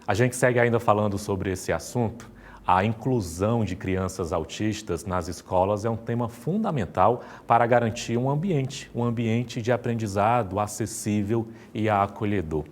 A gente segue ainda falando sobre esse assunto. A inclusão de crianças autistas nas escolas é um tema fundamental para garantir um ambiente de aprendizado acessível e acolhedor.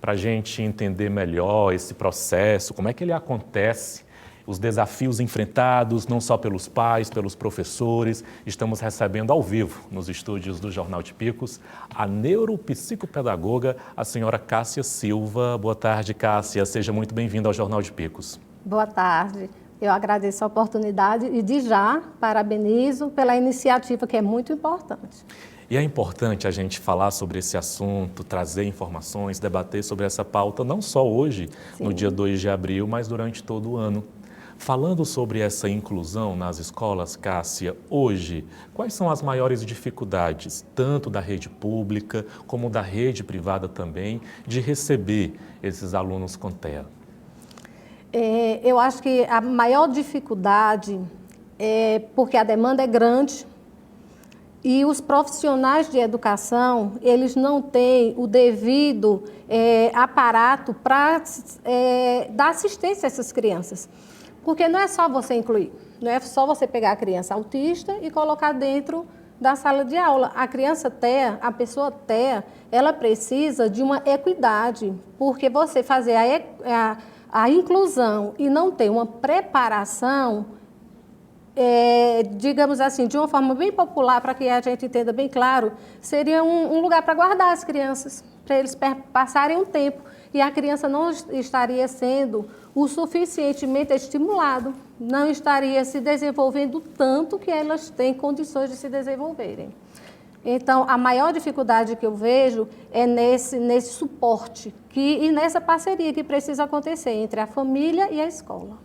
Para a gente entender melhor esse processo, como é que ele acontece, os desafios enfrentados não só pelos pais, pelos professores, estamos recebendo ao vivo, nos estúdios do Jornal de Picos, a neuropsicopedagoga, a senhora Cássia Silva. Boa tarde, Cássia. Seja muito bem-vinda ao Jornal de Picos. Boa tarde. Eu agradeço a oportunidade e, de já, parabenizo pela iniciativa, que é muito importante. E é importante a gente falar sobre esse assunto, trazer informações, debater sobre essa pauta, não só hoje, no dia 2 de abril, mas durante todo o ano. Falando sobre essa inclusão nas escolas, Cássia, hoje, quais são as maiores dificuldades, tanto da rede pública como da rede privada também, de receber esses alunos com TEA? Eu acho que a maior dificuldade é porque a demanda é grande e os profissionais de educação, eles não têm o devido aparato para dar assistência a essas crianças. Porque não é só você incluir, não é só você pegar a criança autista e colocar dentro da sala de aula. A criança TEA, a pessoa TEA, ela precisa de uma equidade, porque você fazer a inclusão e não ter uma preparação, digamos assim, de uma forma bem popular, para que a gente entenda bem claro, seria um lugar para guardar as crianças, para eles passarem um tempo. E a criança não estaria sendo o suficientemente estimulado, não estaria se desenvolvendo tanto que elas têm condições de se desenvolverem. Então, a maior dificuldade que eu vejo é nesse suporte e nessa parceria que precisa acontecer entre a família e a escola.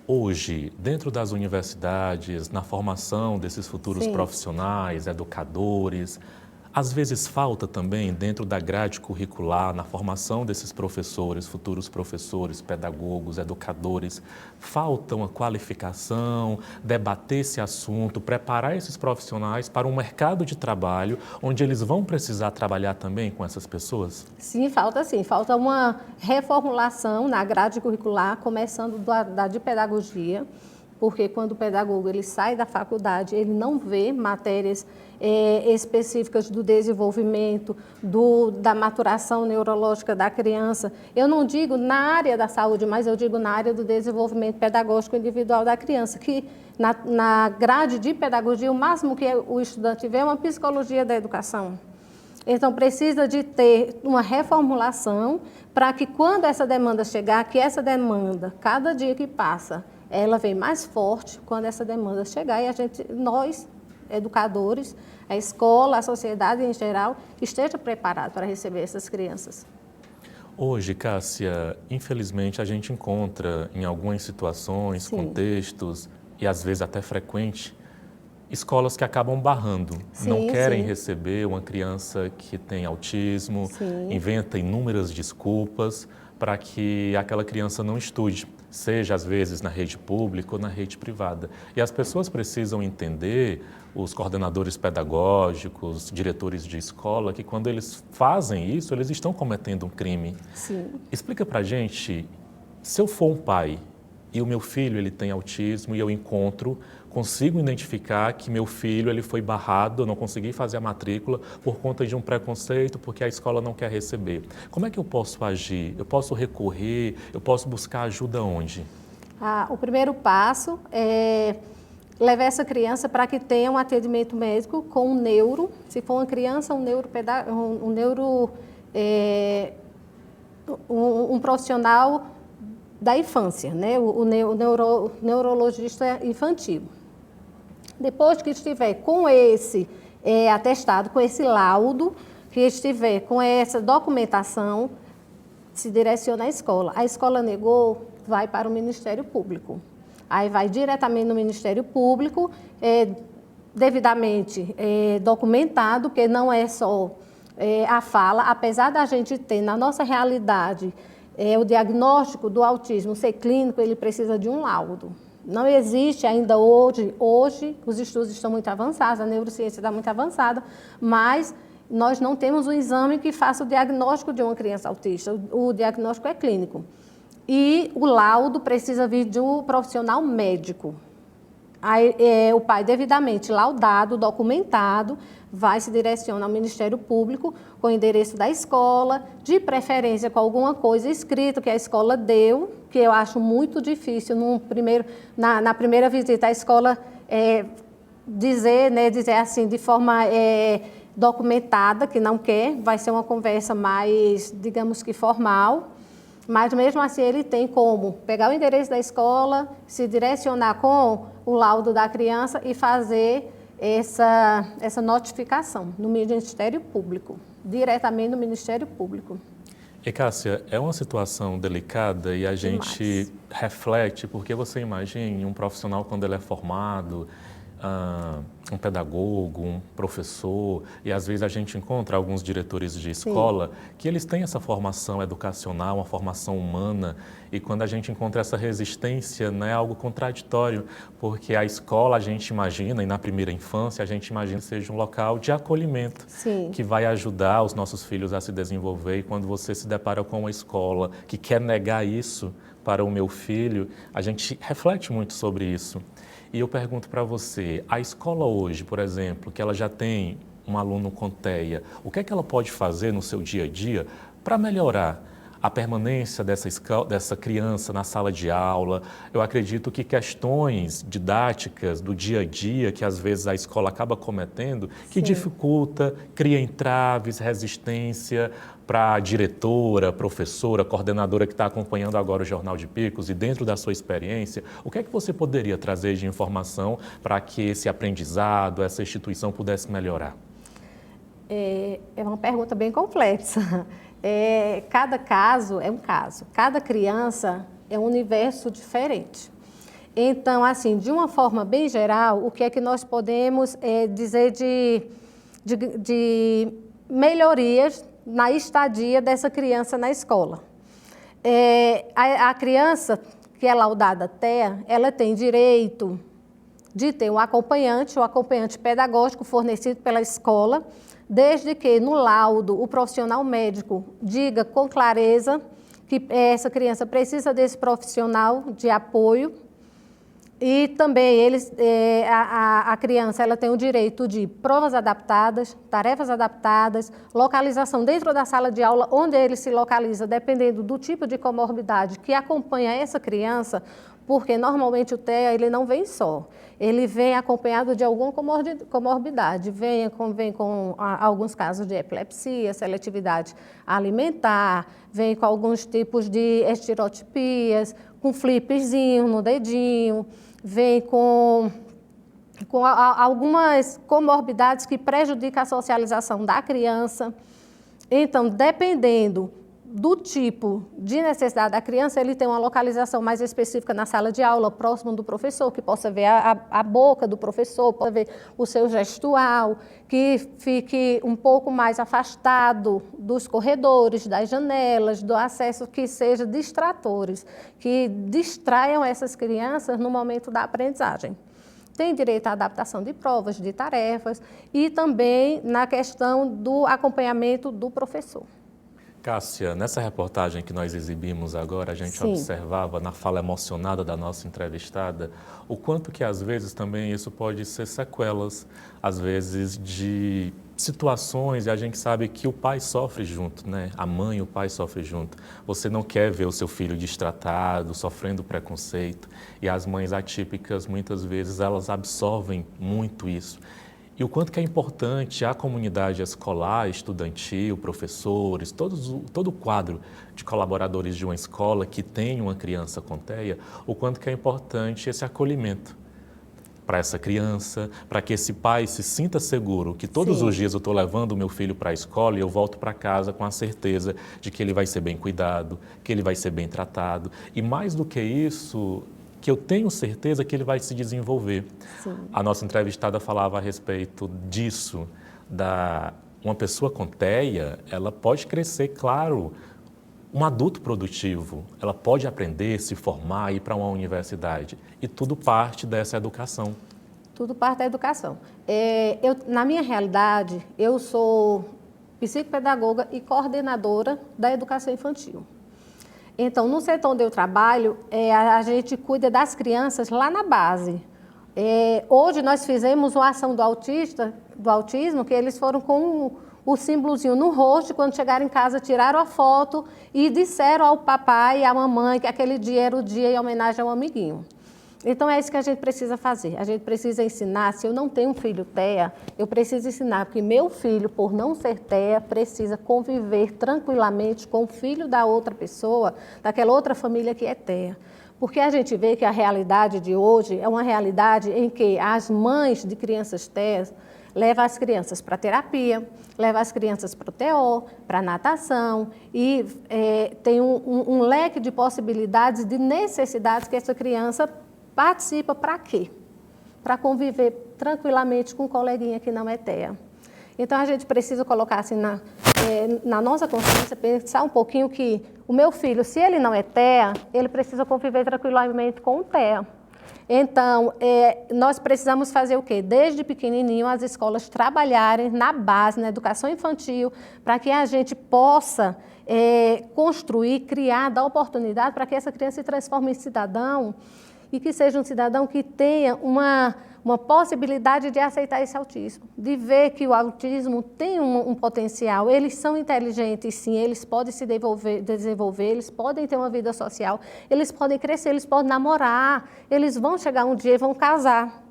Hoje, dentro das universidades, na formação desses futuros profissionais, educadores, às vezes falta também, dentro da grade curricular, na formação desses professores, futuros professores, pedagogos, educadores, falta uma qualificação, debater esse assunto, preparar esses profissionais para um mercado de trabalho onde eles vão precisar trabalhar também com essas pessoas? Sim, falta uma reformulação na grade curricular, começando da de pedagogia, porque quando o pedagogo ele sai da faculdade, ele não vê matérias específicas do desenvolvimento, da maturação neurológica da criança. Eu não digo na área da saúde, mas eu digo na área do desenvolvimento pedagógico individual da criança, que na grade de pedagogia, o máximo que o estudante vê é uma psicologia da educação. Então, precisa de ter uma reformulação para que quando essa demanda chegar, que essa demanda, cada dia que passa, ela vem mais forte quando essa demanda chegar e nós, educadores, a escola, a sociedade em geral, esteja preparado para receber essas crianças. Hoje, Cássia, infelizmente a gente encontra em algumas situações, contextos e às vezes até frequente, escolas que acabam barrando, não querem receber uma criança que tem autismo, inventa inúmeras desculpas para que aquela criança não estude, seja às vezes na rede pública ou na rede privada. E as pessoas precisam entender, os coordenadores pedagógicos, diretores de escola, que quando eles fazem isso, eles estão cometendo um crime. Explica para a gente, se eu for um pai e o meu filho ele tem autismo e eu consigo identificar que meu filho ele foi barrado, eu não consegui fazer a matrícula por conta de um preconceito, porque a escola não quer receber. Como é que eu posso agir? Eu posso recorrer? Eu posso buscar ajuda onde? O primeiro passo é levar essa criança para que tenha um atendimento médico com um neuro. Se for uma criança, um profissional da infância, né? o neurologista infantil. Depois que estiver com esse atestado, com esse laudo, que estiver com essa documentação, se direciona à escola. A escola negou, vai para o Ministério Público. Aí vai diretamente no Ministério Público, devidamente documentado, que não é só a fala, apesar da gente ter na nossa realidade o diagnóstico do autismo ser clínico, ele precisa de um laudo. Não existe ainda hoje os estudos estão muito avançados, a neurociência está muito avançada, mas nós não temos um exame que faça o diagnóstico de uma criança autista. O diagnóstico é clínico. E o laudo precisa vir de um profissional médico. Aí, o pai devidamente laudado, documentado, vai se direcionar ao Ministério Público com o endereço da escola, de preferência com alguma coisa escrita que a escola deu, que eu acho muito difícil na primeira visita a escola dizer assim de forma documentada que não quer, vai ser uma conversa mais, digamos que formal. Mas, mesmo assim, ele tem como pegar o endereço da escola, se direcionar com o laudo da criança e fazer essa notificação no Ministério Público, diretamente no Ministério Público. E, Cássia, é uma situação delicada e a gente reflete, porque você imagina um profissional quando ele é formado, um pedagogo, um professor, e às vezes a gente encontra alguns diretores de escola que eles têm essa formação educacional, uma formação humana, e quando a gente encontra essa resistência, não é algo contraditório, porque a escola a gente imagina, e na primeira infância a gente imagina que seja um local de acolhimento, que vai ajudar os nossos filhos a se desenvolver, e quando você se depara com uma escola que quer negar isso para o meu filho, a gente reflete muito sobre isso. E eu pergunto para você, a escola hoje, por exemplo, que ela já tem um aluno com TEA, o que é que ela pode fazer no seu dia a dia para melhorar a permanência dessa criança na sala de aula? Eu acredito que questões didáticas do dia a dia, que às vezes a escola acaba cometendo, que dificulta, cria entraves, resistência para a diretora, professora, coordenadora que está acompanhando agora o Jornal de Picos e dentro da sua experiência, o que é que você poderia trazer de informação para que esse aprendizado, essa instituição pudesse melhorar? É uma pergunta bem complexa. Cada caso é um caso, cada criança é um universo diferente. Então, assim, de uma forma bem geral, o que é que nós podemos dizer de melhorias na estadia dessa criança na escola? A criança que é laudada TEA, ela tem direito de ter um acompanhante, o acompanhante pedagógico fornecido pela escola, desde que no laudo o profissional médico diga com clareza que essa criança precisa desse profissional de apoio. E também a criança ela tem o direito de provas adaptadas, tarefas adaptadas, localização dentro da sala de aula, onde ele se localiza, dependendo do tipo de comorbidade que acompanha essa criança, porque normalmente o TEA ele não vem só, ele vem acompanhado de alguma comorbidade, vem com alguns casos de epilepsia, seletividade alimentar, vem com alguns tipos de estereotipias, com flipzinho no dedinho, vem com algumas comorbidades que prejudicam a socialização da criança. Então, dependendo do tipo de necessidade da criança, ele tem uma localização mais específica na sala de aula, próximo do professor, que possa ver a boca do professor, possa ver o seu gestual, que fique um pouco mais afastado dos corredores, das janelas, do acesso, que seja distratores, que distraiam essas crianças no momento da aprendizagem. Tem direito à adaptação de provas, de tarefas e também na questão do acompanhamento do professor. Cássia, nessa reportagem que nós exibimos agora, a gente observava na fala emocionada da nossa entrevistada o quanto que às vezes também isso pode ser sequelas, às vezes de situações, e a gente sabe que o pai sofre junto, né? A mãe e o pai sofrem junto. Você não quer ver o seu filho destratado, sofrendo preconceito, e as mães atípicas, muitas vezes, elas absorvem muito isso. E o quanto que é importante a comunidade escolar, estudantil, professores, todo o quadro de colaboradores de uma escola que tem uma criança com TEA, o quanto que é importante esse acolhimento para essa criança, para que esse pai se sinta seguro que todos os dias eu estou levando o meu filho para a escola e eu volto para casa com a certeza de que ele vai ser bem cuidado, que ele vai ser bem tratado. E mais do que isso, que eu tenho certeza que ele vai se desenvolver. A nossa entrevistada falava a respeito disso, uma pessoa com TEA, ela pode crescer, claro, um adulto produtivo, ela pode aprender, se formar, ir para uma universidade, e tudo parte dessa educação. Tudo parte da educação. Na minha realidade, eu sou psicopedagoga e coordenadora da educação infantil. Então, no setor onde eu trabalho, a gente cuida das crianças lá na base. Hoje nós fizemos uma ação do autismo, que eles foram com o símbolozinho no rosto, quando chegaram em casa, tiraram a foto e disseram ao papai e à mamãe que aquele dia era o dia em homenagem ao amiguinho. Então, é isso que a gente precisa fazer. A gente precisa ensinar. Se eu não tenho um filho TEA, eu preciso ensinar, porque meu filho, por não ser TEA, precisa conviver tranquilamente com o filho da outra pessoa, daquela outra família que é TEA. Porque a gente vê que a realidade de hoje é uma realidade em que as mães de crianças TEAs levam as crianças para terapia, levam as crianças para o TO, para natação, e tem um leque de possibilidades, de necessidades que essa criança participa. Para quê? Para conviver tranquilamente com um coleguinha que não é TEA. Então, a gente precisa colocar assim na nossa consciência, pensar um pouquinho que o meu filho, se ele não é TEA, ele precisa conviver tranquilamente com o TEA. Então, nós precisamos fazer o quê? Desde pequenininho, as escolas trabalharem na base, na educação infantil, para que a gente possa construir, criar, dar oportunidade para que essa criança se transforme em cidadão e que seja um cidadão que tenha uma possibilidade de aceitar esse autismo, de ver que o autismo tem um potencial. Eles são inteligentes, sim, eles podem se desenvolver, eles podem ter uma vida social, eles podem crescer, eles podem namorar, eles vão chegar um dia e vão casar.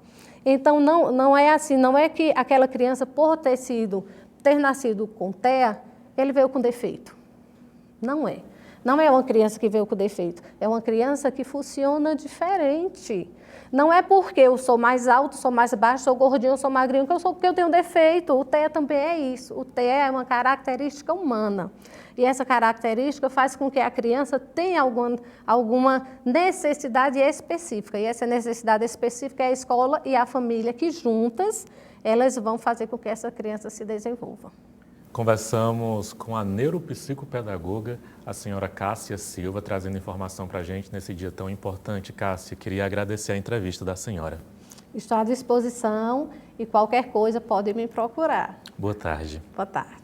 Então, não é assim, não é que aquela criança, por ter nascido com TEA, ele veio com defeito. Não é. Não é uma criança que veio com defeito, é uma criança que funciona diferente. Não é porque eu sou mais alto, sou mais baixo, sou gordinho, sou magrinho, porque eu tenho defeito. O TEA também é isso. O TEA é uma característica humana. E essa característica faz com que a criança tenha alguma necessidade específica. E essa necessidade específica é a escola e a família que juntas, elas vão fazer com que essa criança se desenvolva. Conversamos com a neuropsicopedagoga, a senhora Cássia Silva, trazendo informação para a gente nesse dia tão importante. Cássia, queria agradecer a entrevista da senhora. Estou à disposição e qualquer coisa pode me procurar. Boa tarde. Boa tarde.